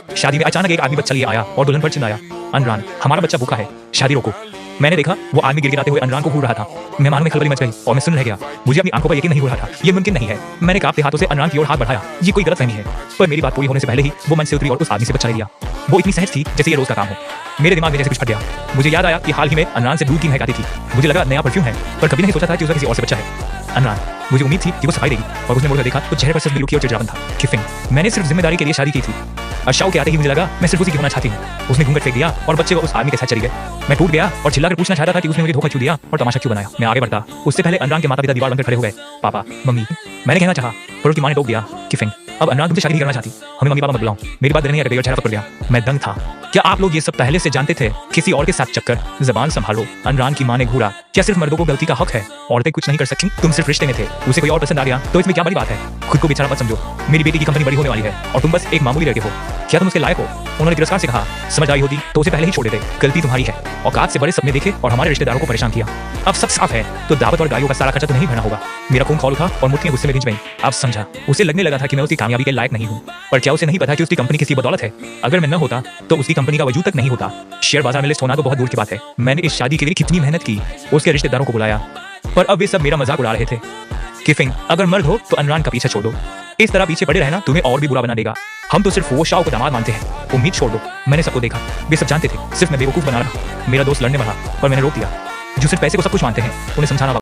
शादी में अचानक एक आदमी बच्चा लिए आया और दुल्हन पर चिल्लाया, अनरान हमारा बच्चा भूखा है, शादी रोको। मैंने देखा वो आदमी गिड़गिड़ाते हुए अनरान को घूर रहा था। मेहमानों में खलबली मच गई और मैं सुन रह गया। मुझे अपनी आंखों पर यकीन नहीं हो रहा था, ये मुमकिन नहीं है। मैंने कांपते हाथों से अनरान की ओर हाथ बढ़ाया। ये कोई गलतफहमी है। पर मेरी बात पूरी होने से पहले ही वो मन से उतरी और उस आदमी से बच्चा ले लिया। वो इतनी सहज थी जैसे ये रोज का काम हो। मेरे दिमाग में जैसे कुछ फट गया। मुझे याद आया कि हाल ही में अनरान से दूध की महक आती थी। मुझे लगा नया परफ्यूम है, पर कभी नहीं सोचा था कि उसका किसी और से बच्चा है। अनरान, मुझे उम्मीद थी कि वो सफाई देगी और उसने मुड़कर देखा तो चेहरे पर सिर्फ गिलुकी और चिड़चिड़ापन था। किफिंग, मैंने सिर्फ जिम्मेदारी के लिए शादी की थी। अर्शाओ के आते ही मुझे लगा मैं सिर्फ उसी की होना चाहती हूँ। उसने घूंघट फेंक दिया और बच्चे को उस आदमी के साथ चली गए। मैं टूट गया और चिल्लाकर पूछना चाहता था कि उसने मुझे धोखा क्यों दिया और तमाशा क्यों बनाया। मैं आगे बढ़ता, उससे पहले अनरान के माता पिता दीवार बनकर खड़े हो गए। पापा, मम्मी, मैंने कहना चाहा पर उसकी मां ने टोक दिया। किफिंग, अब अनरान तुमसे शादी नहीं करना चाहती, हमें मम्मी पापा मत बुलाओ। मेरी बात नहीं अटक चेहरा पकड़ गया। मैं दंग था। क्या आप लोग ये सब पहले से जानते थे? किसी और के साथ चक्कर, जबान संभालो। अनरान की मां ने घूरा। क्या सिर्फ मर्दों को गलती का हक है? औरतें कुछ नहीं कर सकती? तुम सिर्फ रिश्ते में थे, उसे कोई और पसंद आ गया तो इसमें क्या बड़ी बात है? खुद को बेचारा मत समझो। मेरी बेटी की कंपनी बड़ी होने वाली है और तुम बस एक मामूली लड़के हो। क्या तुम उसके लायक हो? उन्होंने तिरस्कार से कहा। समझ आई होती तो उसे पहले ही छोड़ देते। गलती तुम्हारी है। औकात से बड़े सपने देखे और हमारे रिश्तेदारों को परेशान किया। अब सब साफ है तो दावत और गाड़ियों का सारा खर्चा तो नहीं भरना होगा। मेरा खून खौल उठा और मुट्ठियां गुस्से में भिंच गईं। अब समझा, उसे लगने लगा था कि मैं उसकी कामयाबी के लायक नहीं हूँ। पर क्या उसे नहीं पता कि उसकी कंपनी किसी बदौलत है? अगर मैं न होता तो उसकी कंपनी का वजूद तक नहीं होता। शेयर बाजार में लिस्ट होना तो बहुत दूर की बात है। मैंने इस शादी के लिए कितनी मेहनत की, उसके रिश्तेदारों को बुलाया, पर अब वे सब मेरा मजाक उड़ा रहे थे। किफिंग, अगर मर्द हो तो अनरान का पीछे छोड़ दो। इस तरह पीछे पड़े रहना तुम्हें और भी बुरा बना देगा। हम तो सिर्फ वो शाओ को दामाद मानते हैं। उम्मीद छोड़ दो। मैंने सबको देखा, वे सब जानते थे, सिर्फ मैं बेवकूफ बना रहा। मेरा दोस्त लड़ने वाला पर मैंने रोक दिया। जो सिर्फ पैसे को सब कुछ मानते हैं उन्हें समझाना